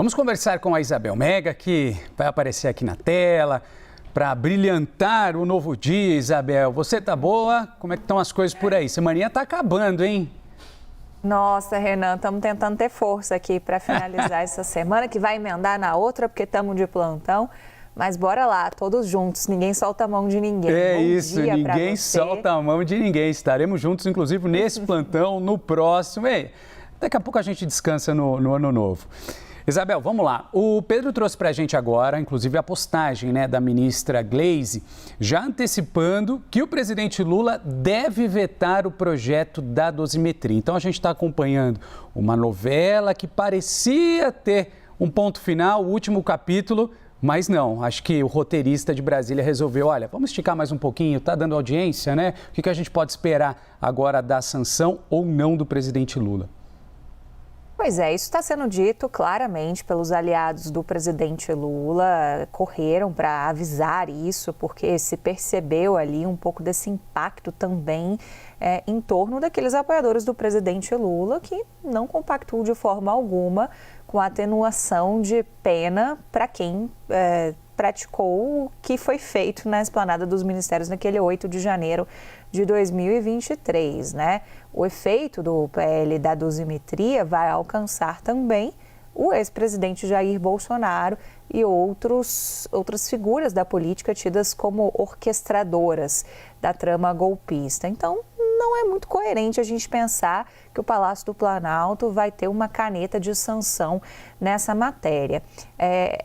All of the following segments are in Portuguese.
Vamos conversar com a Isabel Mega, que vai aparecer aqui na tela para brilhantar o novo dia. Isabel, você tá boa? Como é que estão as coisas por aí? Semaninha tá acabando, hein? Nossa, Renan, estamos tentando ter força aqui para finalizar essa semana, que vai emendar na outra, porque estamos de plantão. Mas bora lá, todos juntos, ninguém solta a mão de ninguém. É Bom isso, dia ninguém solta a mão de ninguém. Estaremos juntos, inclusive, nesse plantão, no próximo. Ei, daqui a pouco a gente descansa no Ano Novo. Isabel, vamos lá. O Pedro trouxe para a gente agora, inclusive, a postagem, da ministra Gleisi, já antecipando que o presidente Lula deve vetar o projeto da dosimetria. Então, a gente está acompanhando uma novela que parecia ter um ponto final, o último capítulo, mas não. Acho que o roteirista de Brasília resolveu, olha, vamos esticar mais um pouquinho, está dando audiência, né? O que a gente pode esperar agora da sanção ou não do presidente Lula? Pois é, isso está sendo dito claramente pelos aliados do presidente Lula, correram para avisar isso, porque se percebeu ali um pouco desse impacto também em torno daqueles apoiadores do presidente Lula que não compactuam de forma alguma com a atenuação de pena para quem praticou o que foi feito na esplanada dos ministérios naquele 8 de janeiro de 2023, né? O efeito do PL da dosimetria vai alcançar também o ex-presidente Jair Bolsonaro e outras figuras da política tidas como orquestradoras da trama golpista. Então, não é muito coerente a gente pensar que o Palácio do Planalto vai ter uma caneta de sanção nessa matéria.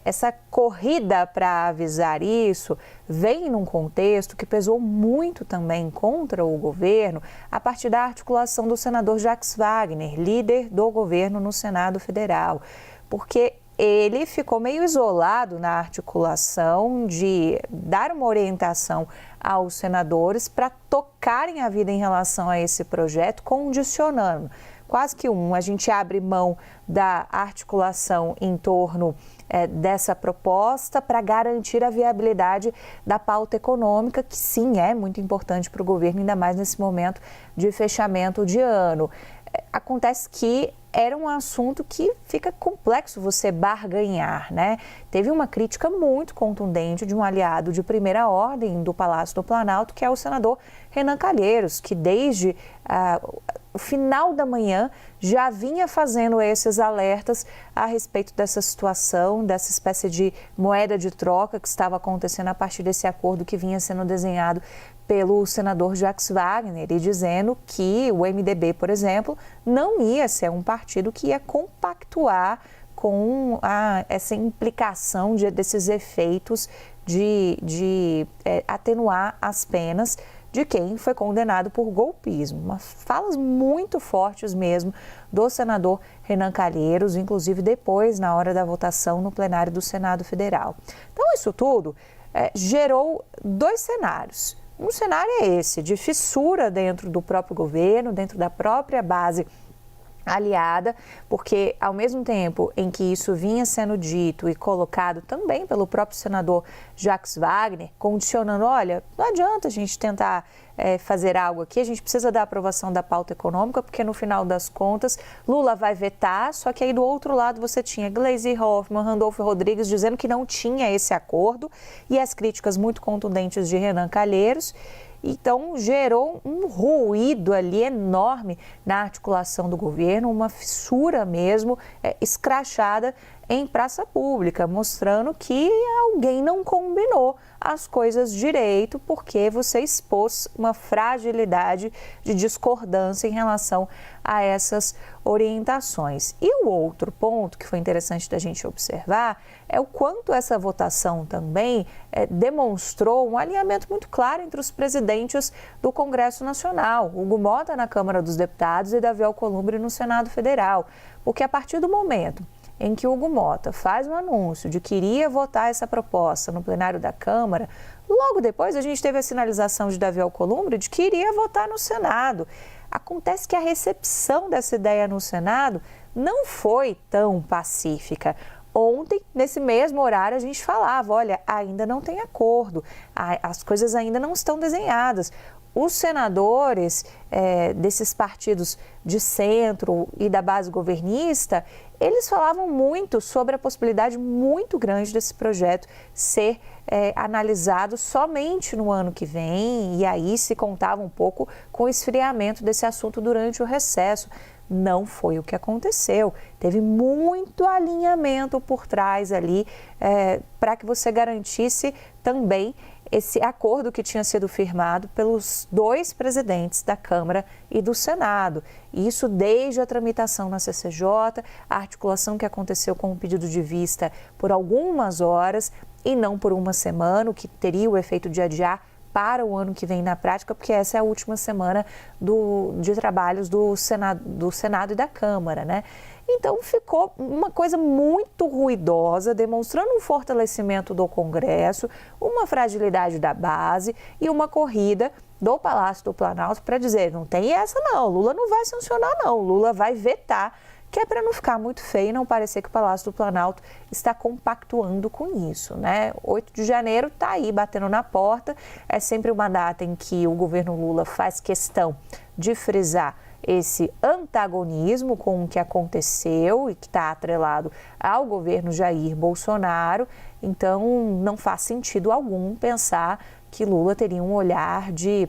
Essa corrida para avisar isso vem num contexto que pesou muito também contra o governo a partir da articulação do senador Jacques Wagner, líder do governo no Senado Federal, porque ele ficou meio isolado na articulação de dar uma orientação aos senadores para tocarem a vida em relação a esse projeto, condicionando. Quase que a gente abre mão da articulação em torno dessa proposta para garantir a viabilidade da pauta econômica, que sim é muito importante para o governo, ainda mais nesse momento de fechamento de ano. Acontece que era um assunto que fica complexo você barganhar, né? Teve uma crítica muito contundente de um aliado de primeira ordem do Palácio do Planalto, que é o senador Renan Calheiros, que desde o final da manhã já vinha fazendo esses alertas a respeito dessa situação, dessa espécie de moeda de troca que estava acontecendo a partir desse acordo que vinha sendo desenhado pelo senador Jacques Wagner, e dizendo que o MDB, por exemplo, não ia ser um partido que ia compactuar com essa implicação desses efeitos de atenuar as penas de quem foi condenado por golpismo. Falas muito fortes mesmo do senador Renan Calheiros, inclusive depois, na hora da votação no plenário do Senado Federal. Então, isso tudo gerou dois cenários. Um cenário é esse, de fissura dentro do próprio governo, dentro da própria base aliada, porque ao mesmo tempo em que isso vinha sendo dito e colocado também pelo próprio senador Jacques Wagner, condicionando, olha, não adianta a gente tentar fazer algo aqui, a gente precisa da aprovação da pauta econômica, porque no final das contas Lula vai vetar, só que aí do outro lado você tinha Gleisi Hoffmann, Randolfo Rodrigues dizendo que não tinha esse acordo e as críticas muito contundentes de Renan Calheiros. Então, gerou um ruído ali enorme na articulação do governo, uma fissura mesmo escrachada em praça pública, mostrando que alguém não combinou as coisas direito, porque você expôs uma fragilidade de discordância em relação a essas orientações. E o outro ponto que foi interessante da gente observar é o quanto essa votação também demonstrou um alinhamento muito claro entre os presidentes do Congresso Nacional, Hugo Motta na Câmara dos Deputados e Davi Alcolumbre no Senado Federal, porque a partir do momento em que Hugo Motta faz um anúncio de que iria votar essa proposta no plenário da Câmara, logo depois a gente teve a sinalização de Davi Alcolumbre de que iria votar no Senado. Acontece que a recepção dessa ideia no Senado não foi tão pacífica. Ontem, nesse mesmo horário, a gente falava, olha, ainda não tem acordo, as coisas ainda não estão desenhadas. Os senadores desses partidos de centro e da base governista, eles falavam muito sobre a possibilidade muito grande desse projeto ser analisado somente no ano que vem, e aí se contava um pouco com o esfriamento desse assunto durante o recesso. Não foi o que aconteceu. Teve muito alinhamento por trás ali para que você garantisse também esse acordo que tinha sido firmado pelos 2 presidentes da Câmara e do Senado. Isso desde a tramitação na CCJ, a articulação que aconteceu com o pedido de vista por algumas horas e não por uma semana, o que teria o efeito de adiar para o ano que vem na prática, porque essa é a última semana de trabalhos do Senado e da Câmara, né? Então ficou uma coisa muito ruidosa, demonstrando um fortalecimento do Congresso, uma fragilidade da base e uma corrida do Palácio do Planalto para dizer, não tem essa não, Lula não vai sancionar não, Lula vai vetar, que é para não ficar muito feio e não parecer que o Palácio do Planalto está compactuando com isso, né? 8 de janeiro está aí batendo na porta, é sempre uma data em que o governo Lula faz questão de frisar esse antagonismo com o que aconteceu e que está atrelado ao governo Jair Bolsonaro. Então, não faz sentido algum pensar que Lula teria um olhar de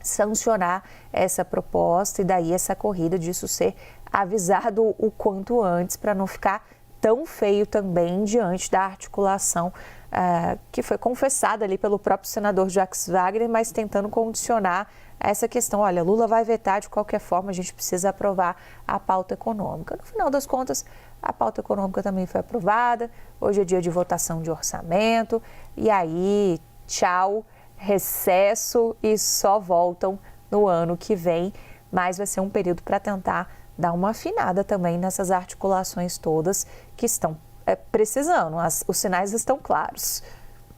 sancionar essa proposta e daí essa corrida disso ser avisado o quanto antes para não ficar tão feio também diante da articulação que foi confessada ali pelo próprio senador Jacques Wagner, mas tentando condicionar essa questão, olha, Lula vai vetar de qualquer forma, a gente precisa aprovar a pauta econômica. No final das contas, a pauta econômica também foi aprovada, hoje é dia de votação de orçamento, e aí, tchau, recesso e só voltam no ano que vem, mas vai ser um período para tentar dar uma afinada também nessas articulações todas que estão precisando, os sinais estão claros.